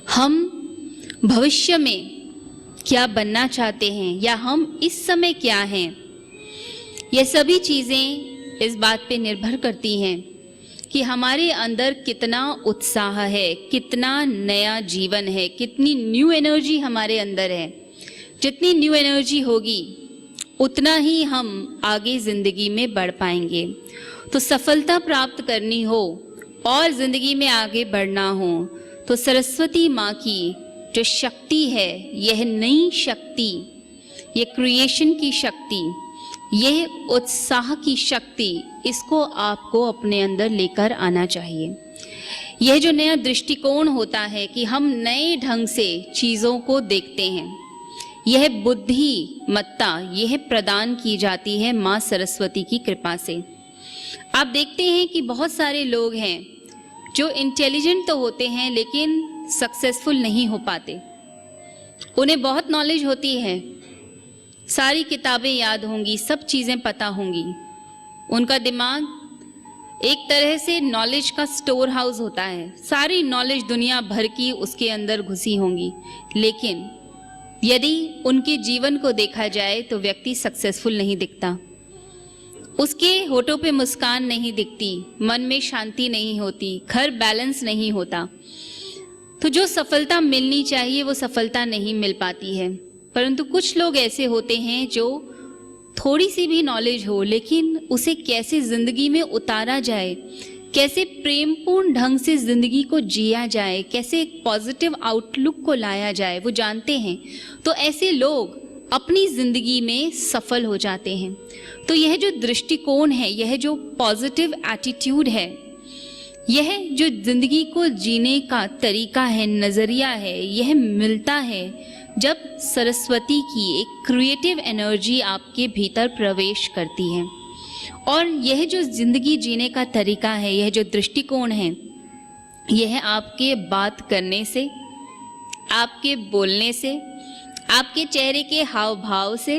हम भविष्य में क्या बनना चाहते हैं या हम इस समय क्या हैं, ये सभी चीज़ें इस बात पे निर्भर करती हैं कि हमारे अंदर कितना उत्साह है, कितना नया जीवन है, कितनी न्यू एनर्जी हमारे अंदर है। जितनी न्यू एनर्जी होगी उतना ही हम आगे ज़िंदगी में बढ़ पाएंगे। तो सफलता प्राप्त करनी हो और ज़िंदगी में आगे बढ़ना हो तो सरस्वती माँ की जो शक्ति है, यह नई शक्ति, ये क्रिएशन की शक्ति, यह उत्साह की शक्ति, इसको आपको अपने अंदर लेकर आना चाहिए। यह जो नया दृष्टिकोण होता है कि हम नए ढंग से चीज़ों को देखते हैं, यह बुद्धिमत्ता यह प्रदान की जाती है माँ सरस्वती की कृपा से। आप देखते हैं कि बहुत सारे लोग हैं जो इंटेलिजेंट तो होते हैं लेकिन सक्सेसफुल नहीं हो पाते। उन्हें बहुत नॉलेज होती है, सारी किताबें याद होंगी, सब चीज़ें पता होंगी, उनका दिमाग एक तरह से नॉलेज का स्टोर हाउस होता है, सारी नॉलेज दुनिया भर की उसके अंदर घुसी होंगी, लेकिन यदि उनके जीवन को देखा जाए तो व्यक्ति सक्सेसफुल नहीं दिखता। उसके होठों पे मुस्कान नहीं दिखती, मन में शांति नहीं होती, घर बैलेंस नहीं होता। तो जो सफलता मिलनी चाहिए वो सफलता नहीं मिल पाती है। परंतु कुछ लोग ऐसे होते हैं जो थोड़ी सी भी नॉलेज हो लेकिन उसे कैसे जिंदगी में उतारा जाए, कैसे प्रेमपूर्ण ढंग से जिंदगी को जिया जाए, कैसे एक पॉजिटिव आउटलुक को लाया जाए, वो जानते हैं। तो ऐसे लोग अपनी जिंदगी में सफल हो जाते हैं। तो यह जो दृष्टिकोण है, यह जो पॉजिटिव एटीट्यूड है, यह जो जिंदगी को जीने का तरीका है, नजरिया है, यह मिलता है जब सरस्वती की एक क्रिएटिव एनर्जी आपके भीतर प्रवेश करती है। और यह जो जिंदगी जीने का तरीका है, यह जो दृष्टिकोण है, यह आपके बात करने से, आपके बोलने से, आपके चेहरे के हाव भाव से,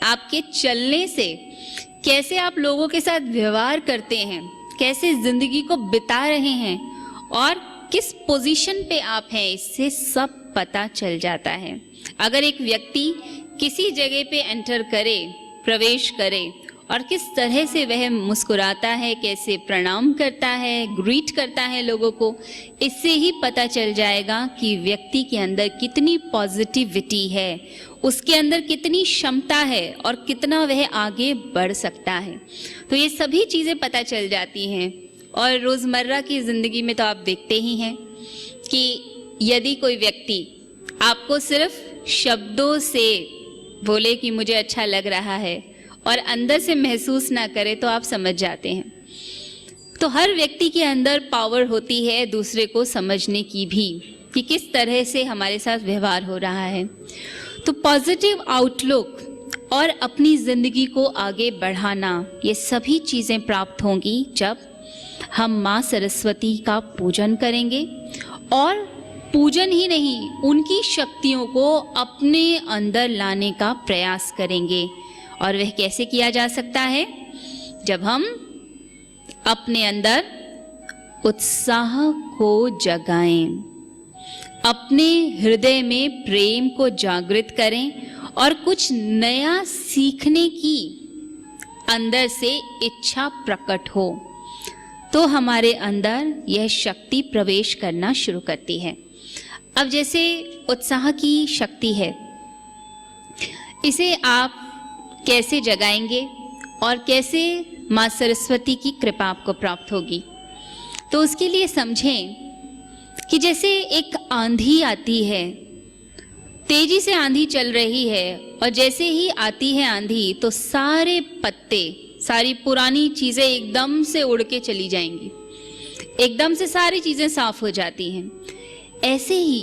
आपके चलने से, कैसे आप लोगों के साथ व्यवहार करते हैं, कैसे जिंदगी को बिता रहे हैं और किस पोजीशन पे आप हैं, इससे सब पता चल जाता है। अगर एक व्यक्ति किसी जगह पे एंटर करे, प्रवेश करे और किस तरह से वह मुस्कुराता है, कैसे प्रणाम करता है, ग्रीट करता है लोगों को, इससे ही पता चल जाएगा कि व्यक्ति के अंदर कितनी पॉजिटिविटी है, उसके अंदर कितनी क्षमता है और कितना वह आगे बढ़ सकता है। तो ये सभी चीज़ें पता चल जाती हैं। और रोज़मर्रा की ज़िंदगी में तो आप देखते ही हैं कि यदि कोई व्यक्ति आपको सिर्फ शब्दों से बोले कि मुझे अच्छा लग रहा है और अंदर से महसूस ना करे तो आप समझ जाते हैं। तो हर व्यक्ति के अंदर पावर होती है दूसरे को समझने की भी, कि किस तरह से हमारे साथ व्यवहार हो रहा है। तो पॉजिटिव आउटलुक और अपनी ज़िंदगी को आगे बढ़ाना, ये सभी चीज़ें प्राप्त होंगी जब हम माँ सरस्वती का पूजन करेंगे। और पूजन ही नहीं, उनकी शक्तियों को अपने अंदर लाने का प्रयास करेंगे। और वह कैसे किया जा सकता है? जब हम अपने अंदर उत्साह को जगाएं, अपने हृदय में प्रेम को जागृत करें और कुछ नया सीखने की अंदर से इच्छा प्रकट हो, तो हमारे अंदर यह शक्ति प्रवेश करना शुरू करती है। अब जैसे उत्साह की शक्ति है, इसे आप कैसे जगाएंगे और कैसे माँ सरस्वती की कृपा आपको प्राप्त होगी? तो उसके लिए समझें कि जैसे एक आंधी आती है, तेजी से आंधी चल रही है और जैसे ही आती है आंधी तो सारे पत्ते, सारी पुरानी चीज़ें एकदम से उड़ के चली जाएंगी, एकदम से सारी चीज़ें साफ हो जाती हैं। ऐसे ही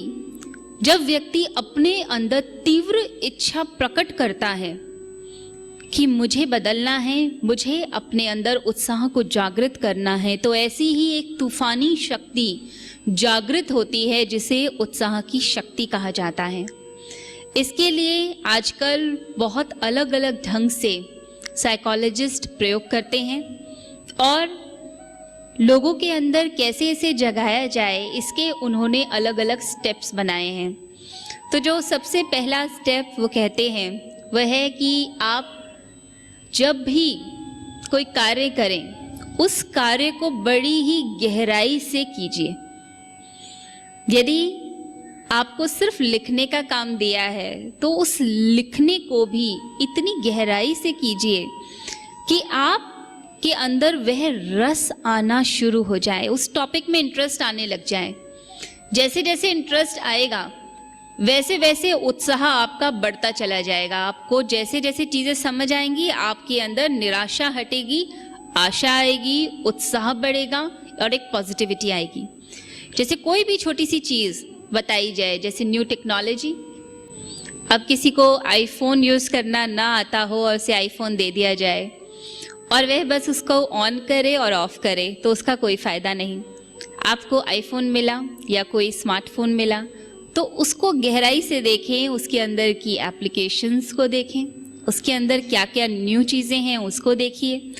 जब व्यक्ति अपने अंदर तीव्र इच्छा प्रकट करता है कि मुझे बदलना है, मुझे अपने अंदर उत्साह को जागृत करना है, तो ऐसी ही एक तूफानी शक्ति जागृत होती है जिसे उत्साह की शक्ति कहा जाता है। इसके लिए आजकल बहुत अलग अलग ढंग से साइकोलॉजिस्ट प्रयोग करते हैं और लोगों के अंदर कैसे इसे जगाया जाए, इसके उन्होंने अलग अलग स्टेप्स बनाए हैं। तो जो सबसे पहला स्टेप वो कहते हैं वह है कि आप जब भी कोई कार्य करें उस कार्य को बड़ी ही गहराई से कीजिए। यदि आपको सिर्फ लिखने का काम दिया है तो उस लिखने को भी इतनी गहराई से कीजिए कि आप के अंदर वह रस आना शुरू हो जाए, उस टॉपिक में इंटरेस्ट आने लग जाए। जैसे जैसे इंटरेस्ट आएगा वैसे वैसे उत्साह आपका बढ़ता चला जाएगा। आपको जैसे जैसे चीज़ें समझ आएंगी आपके अंदर निराशा हटेगी, आशा आएगी, उत्साह बढ़ेगा और एक पॉजिटिविटी आएगी। जैसे कोई भी छोटी सी चीज़ बताई जाए, जैसे न्यू टेक्नोलॉजी, अब किसी को आईफोन यूज़ करना ना आता हो और उसे आईफोन दे दिया जाए और वह बस उसको ऑन करे और ऑफ करे तो उसका कोई फ़ायदा नहीं। आपको आईफोन मिला या कोई स्मार्टफोन मिला तो उसको गहराई से देखें, उसके अंदर की एप्लीकेशंस को देखें, उसके अंदर क्या क्या न्यू चीज़ें हैं उसको देखिए,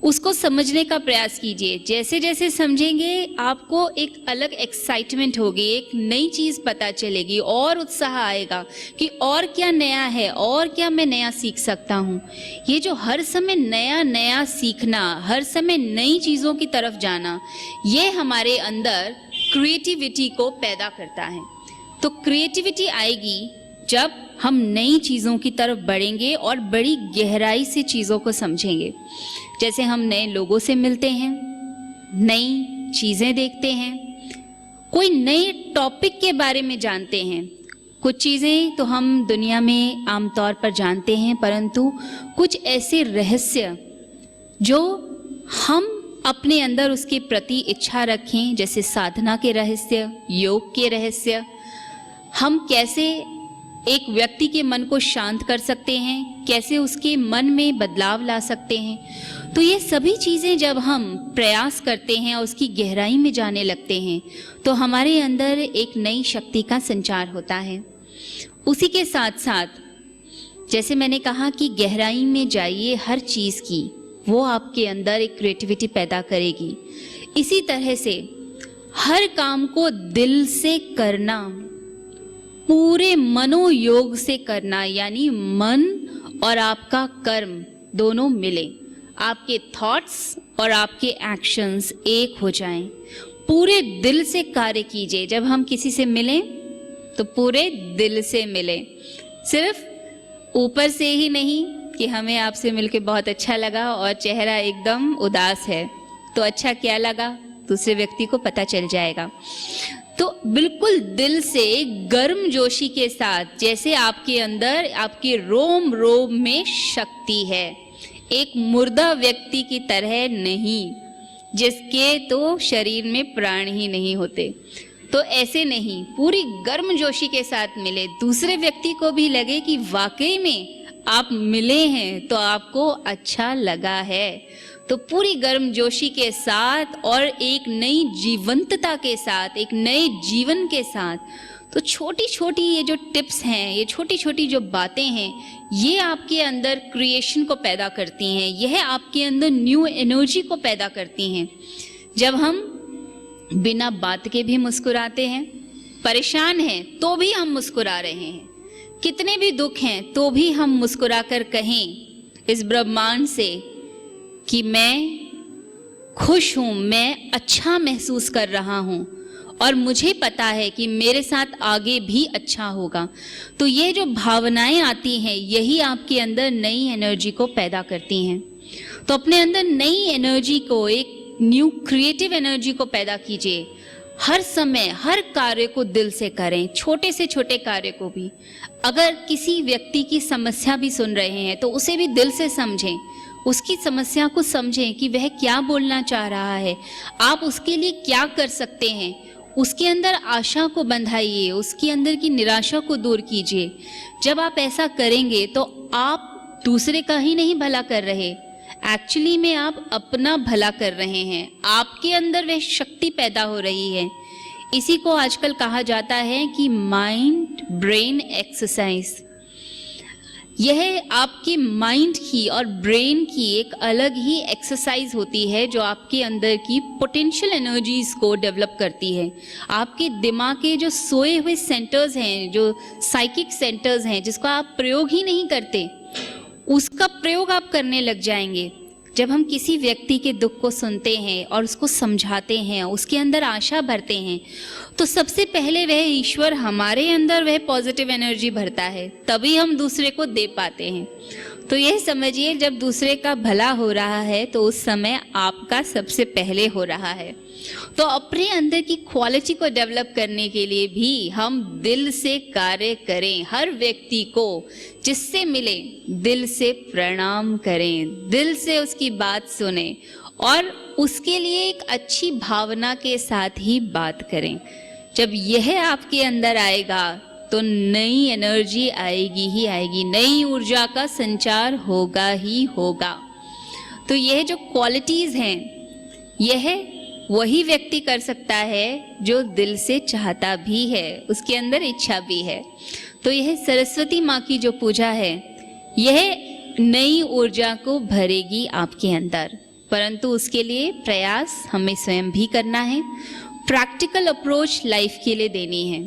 उसको समझने का प्रयास कीजिए। जैसे जैसे समझेंगे आपको एक अलग एक्साइटमेंट होगी, एक नई चीज़ पता चलेगी और उत्साह आएगा कि और क्या नया है और क्या मैं नया सीख सकता हूँ। ये जो हर समय नया नया सीखना, हर समय नई चीज़ों की तरफ जाना, ये हमारे अंदर क्रिएटिविटी को पैदा करता है। तो क्रिएटिविटी आएगी जब हम नई चीज़ों की तरफ बढ़ेंगे और बड़ी गहराई से चीज़ों को समझेंगे। जैसे हम नए लोगों से मिलते हैं, नई चीज़ें देखते हैं, कोई नए टॉपिक के बारे में जानते हैं। कुछ चीज़ें तो हम दुनिया में आमतौर पर जानते हैं, परंतु कुछ ऐसे रहस्य जो हम अपने अंदर उसके प्रति इच्छा रखें, जैसे साधना के रहस्य, योग के रहस्य, हम कैसे एक व्यक्ति के मन को शांत कर सकते हैं, कैसे उसके मन में बदलाव ला सकते हैं। तो ये सभी चीज़ें जब हम प्रयास करते हैं और उसकी गहराई में जाने लगते हैं तो हमारे अंदर एक नई शक्ति का संचार होता है। उसी के साथ साथ जैसे मैंने कहा कि गहराई में जाइए हर चीज़ की, वो आपके अंदर एक क्रिएटिविटी पैदा करेगी। इसी तरह से हर काम को दिल से करना, पूरे मनोयोग से करना, यानी मन और आपका कर्म दोनों मिले, आपके थॉट्स और आपके एक्शंस एक हो जाएं। पूरे दिल से कार्य कीजिए। जब हम किसी से मिलें तो पूरे दिल से मिलें, सिर्फ ऊपर से ही नहीं कि हमें आपसे मिलके बहुत अच्छा लगा और चेहरा एकदम उदास है तो अच्छा क्या लगा दूसरे व्यक्ति को पता चल जाएगा। तो बिल्कुल दिल से गर्मजोशी के साथ, जैसे आपके अंदर आपके रोम रोम में शक्ति है, एक मुर्दा व्यक्ति की तरह नहीं जिसके तो शरीर में प्राण ही नहीं होते। तो ऐसे नहीं, पूरी गर्मजोशी के साथ मिले, दूसरे व्यक्ति को भी लगे कि वाकई में आप मिले हैं तो आपको अच्छा लगा है। तो पूरी गर्मजोशी के साथ और एक नई जीवंतता के साथ, एक नए जीवन के साथ। तो छोटी छोटी ये जो टिप्स हैं, ये छोटी छोटी जो बातें हैं, ये आपके अंदर क्रिएशन को पैदा करती हैं, यह आपके अंदर न्यू एनर्जी को पैदा करती हैं। जब हम बिना बात के भी मुस्कुराते हैं, परेशान हैं तो भी हम मुस्कुरा रहे हैं, कितने भी दुख हैं तो भी हम मुस्कुरा कर कहें इस ब्रह्मांड से कि मैं खुश हूँ, मैं अच्छा महसूस कर रहा हूँ और मुझे पता है कि मेरे साथ आगे भी अच्छा होगा। तो ये जो भावनाएं आती हैं यही आपके अंदर नई एनर्जी को पैदा करती हैं। तो अपने अंदर नई एनर्जी को, एक न्यू क्रिएटिव एनर्जी को पैदा कीजिए। हर समय हर कार्य को दिल से करें, छोटे से छोटे कार्य को भी। अगर किसी व्यक्ति की समस्या भी सुन रहे हैं तो उसे भी दिल से समझें, उसकी समस्या को समझें कि वह क्या बोलना चाह रहा है, आप उसके लिए क्या कर सकते हैं। उसके अंदर आशा को बंधाइए, उसके अंदर की निराशा को दूर कीजिए। जब आप ऐसा करेंगे तो आप दूसरे का ही नहीं भला कर रहे, एक्चुअली में आप अपना भला कर रहे हैं। आपके अंदर वह शक्ति पैदा हो रही है। इसी को आजकल कहा जाता है कि माइंड ब्रेन एक्सरसाइज। यह आपके माइंड की और ब्रेन की एक अलग ही एक्सरसाइज होती है जो आपके अंदर की पोटेंशियल एनर्जीज को डेवलप करती है। आपके दिमाग के जो सोए हुए सेंटर्स हैं, जो साइकिक सेंटर्स हैं, जिसको आप प्रयोग ही नहीं करते, उसका प्रयोग आप करने लग जाएंगे। जब हम किसी व्यक्ति के दुख को सुनते हैं और उसको समझाते हैं, उसके अंदर आशा भरते हैं, तो सबसे पहले वह ईश्वर हमारे अंदर वह पॉजिटिव एनर्जी भरता है, तभी हम दूसरे को दे पाते हैं। तो यह समझिए, जब दूसरे का भला हो रहा है तो उस समय आपका सबसे पहले हो रहा है। तो अपने अंदर की क्वालिटी को डेवलप करने के लिए भी हम दिल से कार्य करें। हर व्यक्ति को जिससे मिले दिल से प्रणाम करें, दिल से उसकी बात सुने और उसके लिए एक अच्छी भावना के साथ ही बात करें। जब यह आपके अंदर आएगा तो नई एनर्जी आएगी ही आएगी, नई ऊर्जा का संचार होगा ही होगा। तो यह जो क्वालिटीज हैं, यह वही व्यक्ति कर सकता है जो दिल से चाहता भी है, उसके अंदर इच्छा भी है। तो यह सरस्वती माँ की जो पूजा है, यह नई ऊर्जा को भरेगी आपके अंदर, परंतु उसके लिए प्रयास हमें स्वयं भी करना है, प्रैक्टिकल अप्रोच लाइफ के लिए देनी है।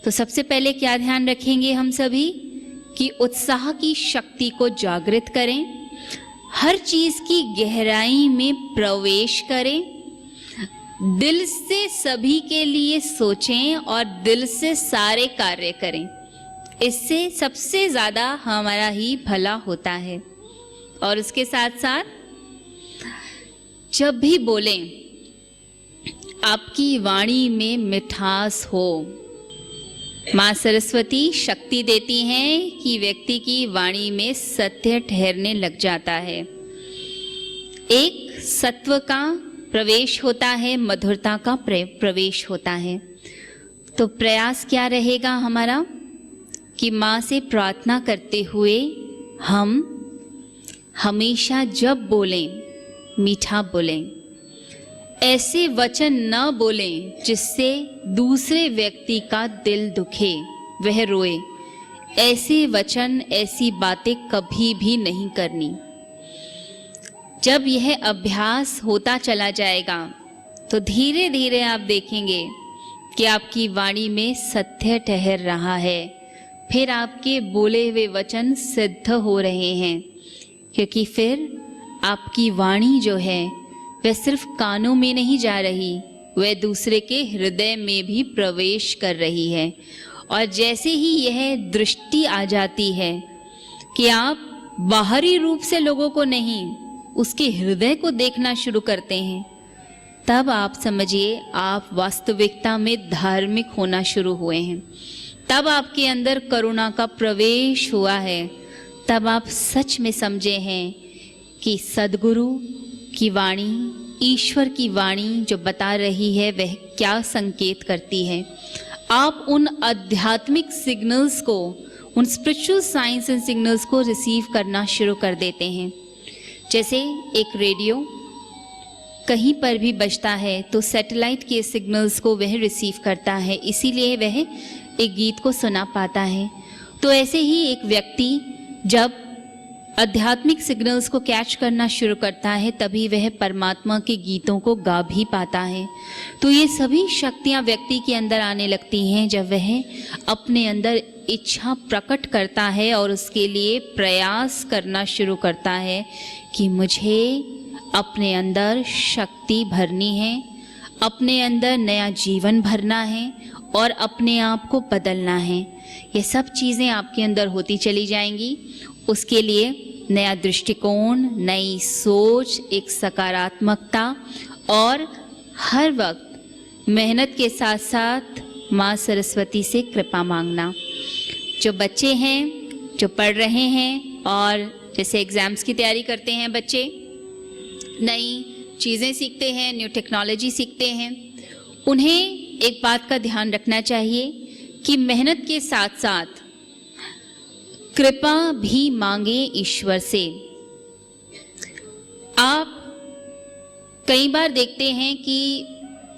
तो सबसे पहले क्या ध्यान रखेंगे हम सभी कि उत्साह की शक्ति को जागृत करें, हर चीज की गहराई में प्रवेश करें, दिल से सभी के लिए सोचें और दिल से सारे कार्य करें। इससे सबसे ज्यादा हमारा ही भला होता है। और उसके साथ साथ जब भी बोलें, आपकी वाणी में मिठास हो। माँ सरस्वती शक्ति देती हैं कि व्यक्ति की वाणी में सत्य ठहरने लग जाता है। एक सत्व का प्रवेश होता है, मधुरता का प्रवेश होता है। तो प्रयास क्या रहेगा हमारा कि माँ से प्रार्थना करते हुए हम हमेशा जब बोलें मीठा बोलें, ऐसे वचन न बोलें जिससे दूसरे व्यक्ति का दिल दुखे, वह रोए। ऐसे वचन, ऐसी बातें कभी भी नहीं करनी। जब यह अभ्यास होता चला जाएगा तो धीरे धीरे आप देखेंगे कि आपकी वाणी में सत्य ठहर रहा है, फिर आपके बोले हुए वचन सिद्ध हो रहे हैं, क्योंकि फिर आपकी वाणी जो है वह सिर्फ कानों में नहीं जा रही, वह दूसरे के हृदय में भी प्रवेश कर रही है। और जैसे ही यह दृष्टि आ जाती है कि आप बाहरी रूप से लोगों को नहीं, उसके हृदय को देखना शुरू करते हैं, तब आप समझिए आप वास्तविकता में धार्मिक होना शुरू हुए हैं। तब आपके अंदर करुणा का प्रवेश हुआ है। तब आप सच में समझे हैं कि सद्गुरु की वाणी, ईश्वर की वाणी जो बता रही है वह क्या संकेत करती है। आप उन आध्यात्मिक सिग्नल्स को, उन स्पिरिचुअल साइंस एंड सिग्नल्स को रिसीव करना शुरू कर देते हैं। जैसे एक रेडियो कहीं पर भी बजता है तो सैटेलाइट के सिग्नल्स को वह रिसीव करता है, इसीलिए वह एक गीत को सुना पाता है। तो ऐसे ही एक व्यक्ति जब आध्यात्मिक सिग्नल्स को कैच करना शुरू करता है तभी वह परमात्मा के गीतों को गा भी पाता है। तो ये सभी शक्तियाँ व्यक्ति के अंदर आने लगती हैं जब वह अपने अंदर इच्छा प्रकट करता है और उसके लिए प्रयास करना शुरू करता है कि मुझे अपने अंदर शक्ति भरनी है, अपने अंदर नया जीवन भरना है और अपने आप को बदलना है। ये सब चीज़ें आपके अंदर होती चली जाएंगी। उसके लिए नया दृष्टिकोण, नई सोच, एक सकारात्मकता और हर वक्त मेहनत के साथ साथ माँ सरस्वती से कृपा मांगना। जो बच्चे हैं, जो पढ़ रहे हैं और जैसे एग्ज़ाम्स की तैयारी करते हैं बच्चे, नई चीज़ें सीखते हैं, न्यू टेक्नोलॉजी सीखते हैं, उन्हें एक बात का ध्यान रखना चाहिए कि मेहनत के साथ साथ कृपा भी मांगे ईश्वर से। आप कई बार देखते हैं कि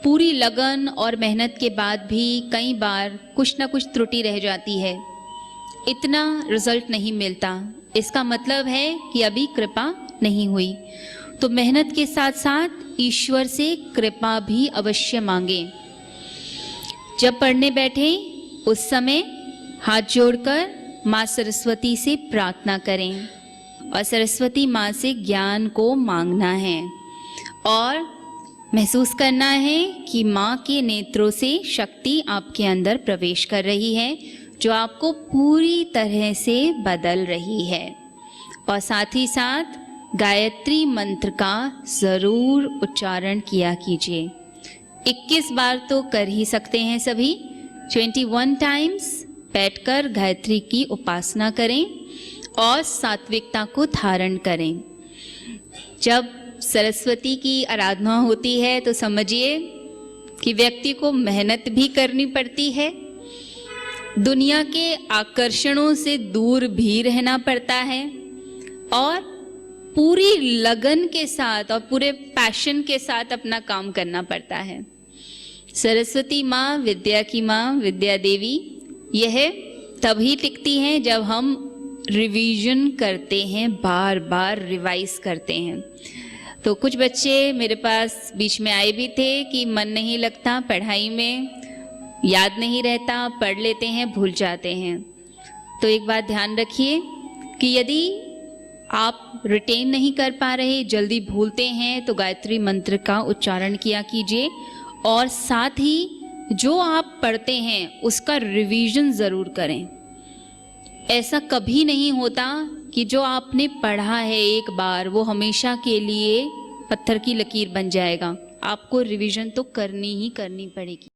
पूरी लगन और मेहनत के बाद भी कई बार कुछ ना कुछ त्रुटि रह जाती है, इतना रिजल्ट नहीं मिलता, इसका मतलब है कि अभी कृपा नहीं हुई। तो मेहनत के साथ साथ ईश्वर से कृपा भी अवश्य मांगे। जब पढ़ने बैठे उस समय हाथ जोड़कर माँ सरस्वती से प्रार्थना करें और सरस्वती माँ से ज्ञान को मांगना है और महसूस करना है कि माँ के नेत्रों से शक्ति आपके अंदर प्रवेश कर रही है, जो आपको पूरी तरह से बदल रही है। और साथ ही साथ गायत्री मंत्र का ज़रूर उच्चारण किया कीजिए। 21 बार तो कर ही सकते हैं सभी। 21 टाइम्स बैठकर गायत्री की उपासना करें और सात्विकता को धारण करें। जब सरस्वती की आराधना होती है तो समझिए कि व्यक्ति को मेहनत भी करनी पड़ती है, दुनिया के आकर्षणों से दूर भी रहना पड़ता है और पूरी लगन के साथ और पूरे पैशन के साथ अपना काम करना पड़ता है। सरस्वती माँ, विद्या की माँ, विद्या देवी, यह तभी टिकती हैं जब हम रिवीजन करते हैं, बार बार रिवाइज करते हैं। तो कुछ बच्चे मेरे पास बीच में आए भी थे कि मन नहीं लगता पढ़ाई में, याद नहीं रहता, पढ़ लेते हैं भूल जाते हैं। तो एक बात ध्यान रखिए कि यदि आप रिटेन नहीं कर पा रहे, जल्दी भूलते हैं, तो गायत्री मंत्र का उच्चारण किया कीजिए और साथ ही जो आप पढ़ते हैं उसका रिवीजन ज़रूर करें। ऐसा कभी नहीं होता कि जो आपने पढ़ा है एक बार वो हमेशा के लिए पत्थर की लकीर बन जाएगा। आपको रिवीजन तो करनी ही करनी पड़ेगी।